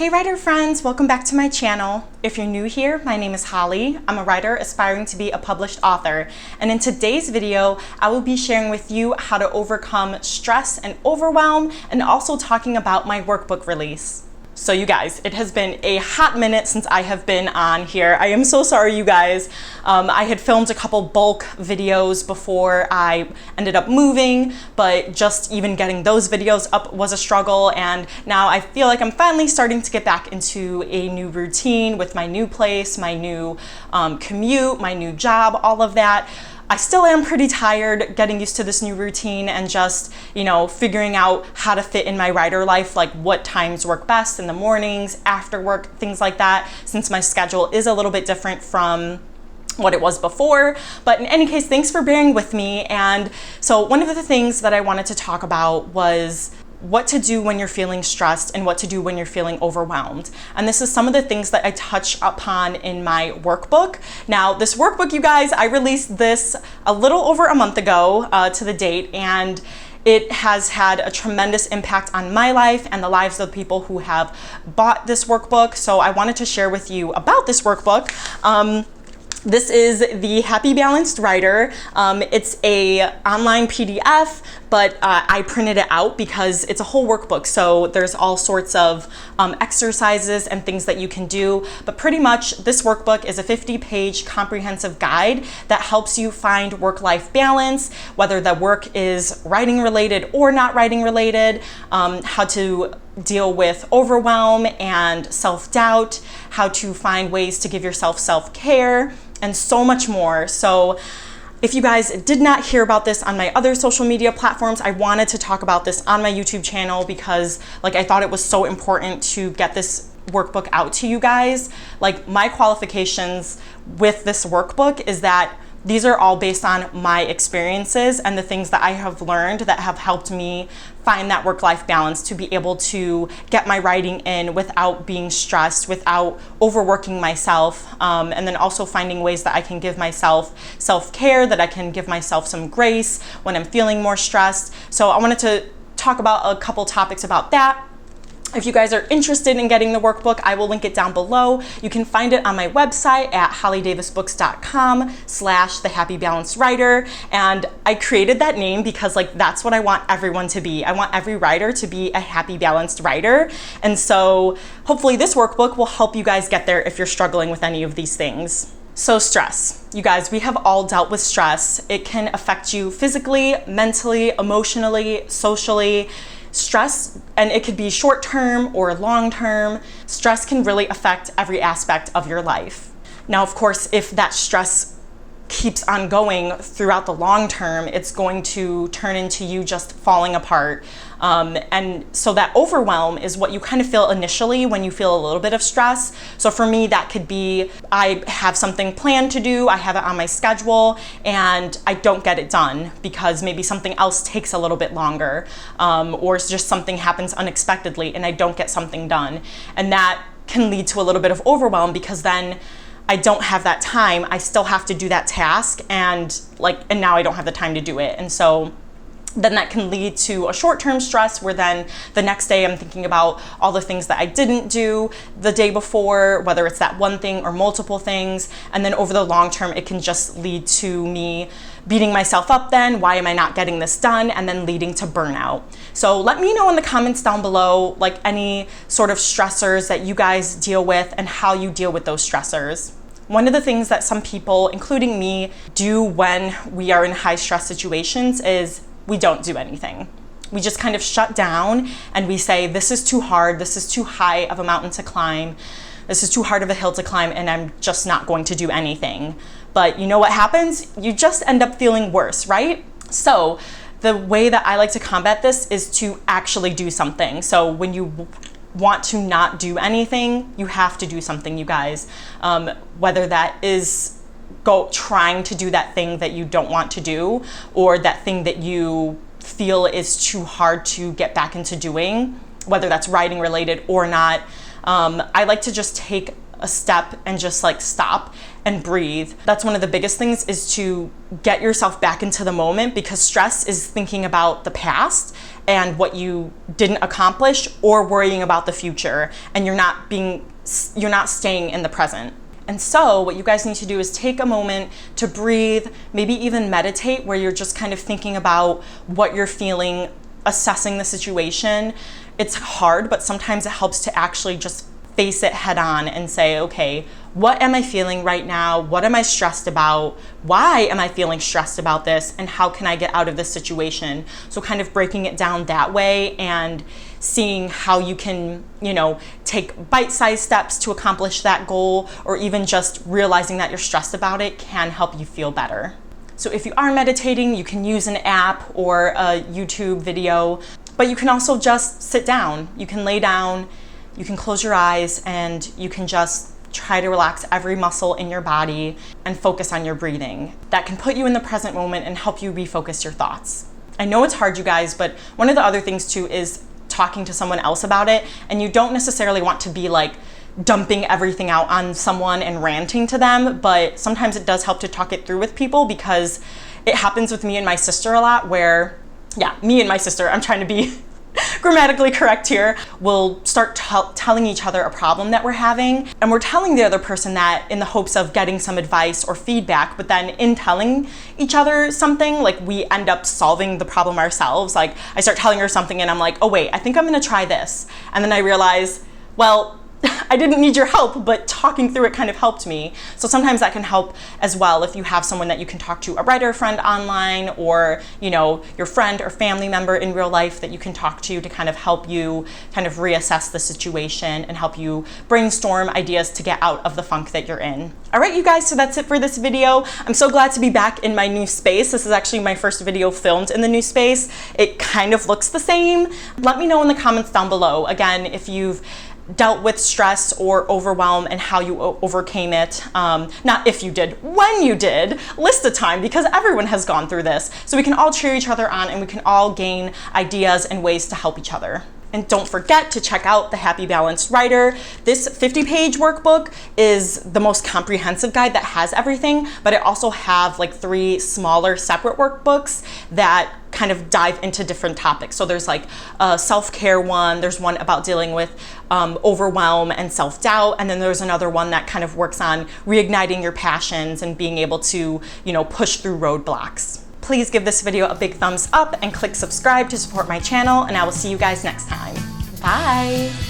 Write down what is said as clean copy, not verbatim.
Hey writer friends, welcome back to my channel. If you're new here, my name is Holly. I'm a writer aspiring to be a published author. And in today's video, I will be sharing with you how to overcome stress and overwhelm and also talking about my workbook release. So you guys, it has been a hot minute since I have been on here. I am so sorry, you guys. I had filmed a couple bulk videos before I ended up moving, but just even getting those videos up was a struggle. And now I feel like I'm finally starting to get back into a new routine with my new place, my new commute, my new job, all of that. I still am pretty tired getting used to this new routine and just, figuring out how to fit in my writer life, like what times work best in the mornings, after work, things like that, since my schedule is a little bit different from what it was before. But in any case, thanks for bearing with me. And so one of the things that I wanted to talk about was what to do when you're feeling stressed and what to do when you're feeling overwhelmed. And this is some of the things that I touch upon in my workbook. Now, this workbook, you guys, I released this a little over a month ago to the date, and it has had a tremendous impact on my life and the lives of the people who have bought this workbook. So I wanted to share with you about this workbook. This is the Happy Balanced Writer. It's a online PDF, but I printed it out because it's a whole workbook. So there's all sorts of exercises and things that you can do. But pretty much this workbook is a 50-page comprehensive guide that helps you find work-life balance, whether the work is writing related or not writing related, how to deal with overwhelm and self-doubt, how to find ways to give yourself self-care, and so much more. So if you guys did not hear about this on my other social media platforms, I wanted to talk about this on my YouTube channel because I thought it was so important to get this workbook out to you guys. My qualifications with this workbook is that these are all based on my experiences and the things that I have learned that have helped me find that work-life balance to be able to get my writing in without being stressed, without overworking myself, and then also finding ways that I can give myself self-care, that I can give myself some grace when I'm feeling more stressed. So I wanted to talk about a couple topics about that. If you guys are interested in getting the workbook, I will link it down below. You can find it on my website at hollydavisbooks.com/thehappybalancedwriter. And I created that name because that's what I want everyone to be. I want every writer to be a happy, balanced writer. And so hopefully this workbook will help you guys get there if you're struggling with any of these things. So stress. You guys, we have all dealt with stress. It can affect you physically, mentally, emotionally, socially. Stress, and it could be short-term or long-term, stress can really affect every aspect of your life. Now, of course, if that stress keeps on going throughout the long term, it's going to turn into you just falling apart. And so that overwhelm is what you kind of feel initially when you feel a little bit of stress. So for me, that could be, I have something planned to do, I have it on my schedule, and I don't get it done because maybe something else takes a little bit longer, or it's just something happens unexpectedly and I don't get something done. And that can lead to a little bit of overwhelm because then I don't have that time. I still have to do that task, and now I don't have the time to do it. And so then that can lead to a short-term stress where then the next day I'm thinking about all the things that I didn't do the day before, whether it's that one thing or multiple things. And then over the long term, it can just lead to me beating myself up then. Why am I not getting this done? And then leading to burnout. So let me know in the comments down below, any sort of stressors that you guys deal with and how you deal with those stressors. One of the things that some people, including me, do when we are in high stress situations is we don't do anything. We just kind of shut down and we say, this is too hard, this is too high of a mountain to climb, this is too hard of a hill to climb, and I'm just not going to do anything. But you know what happens? You just end up feeling worse, right? So the way that I like to combat this is to actually do something. So when you want to not do anything, you have to do something, you guys. Whether that is trying to do that thing that you don't want to do, or that thing that you feel is too hard to get back into doing, whether that's writing related or not. I like to just take a step and just stop and breathe. That's one of the biggest things, is to get yourself back into the moment, because stress is thinking about the past and what you didn't accomplish, or worrying about the future, and you're not staying in the present. And so what you guys need to do is take a moment to breathe, maybe even meditate, where you're just kind of thinking about what you're feeling, assessing the situation. It's hard, but sometimes it helps to actually just face it head on and say, okay, what am I feeling right now? What am I stressed about? Why am I feeling stressed about this? And how can I get out of this situation? So kind of breaking it down that way and seeing how you can, take bite-sized steps to accomplish that goal, or even just realizing that you're stressed about it can help you feel better. So if you are meditating, you can use an app or a YouTube video, but you can also just sit down. You can lay down, you can close your eyes, and you can just try to relax every muscle in your body and focus on your breathing. That can put you in the present moment and help you refocus your thoughts. I know it's hard, you guys, but one of the other things too is talking to someone else about it. And you don't necessarily want to be like dumping everything out on someone and ranting to them, but sometimes it does help to talk it through with people, because it happens with me and my sister a lot, where, me and my sister, I'm trying to be grammatically correct here, we'll start telling each other a problem that we're having, and we're telling the other person that in the hopes of getting some advice or feedback, but then in telling each other something, like, we end up solving the problem ourselves. Like, I start telling her something and I'm like, oh wait, I think I'm gonna try this, and then I realize, well, I didn't need your help, but talking through it kind of helped me. So sometimes that can help as well if you have someone that you can talk to, a writer friend online, or your friend or family member in real life that you can talk to kind of help you kind of reassess the situation and help you brainstorm ideas to get out of the funk that you're in. All right, you guys, so that's it for this video. I'm so glad to be back in my new space. This is actually my first video filmed in the new space. It kind of looks the same. Let me know in the comments down below, again, if you've dealt with stress or overwhelm and how you overcame it. Not if you did, when you did. List a time, because everyone has gone through this. So we can all cheer each other on, and we can all gain ideas and ways to help each other. And don't forget to check out the Happy Balanced Writer. This 50-page workbook is the most comprehensive guide that has everything, but I also have like 3 smaller separate workbooks that kind of dive into different topics. So there's like a self-care one, there's one about dealing with overwhelm and self-doubt, and then there's another one that kind of works on reigniting your passions and being able to, push through roadblocks. Please give this video a big thumbs up and click subscribe to support my channel, and I will see you guys next time. Bye!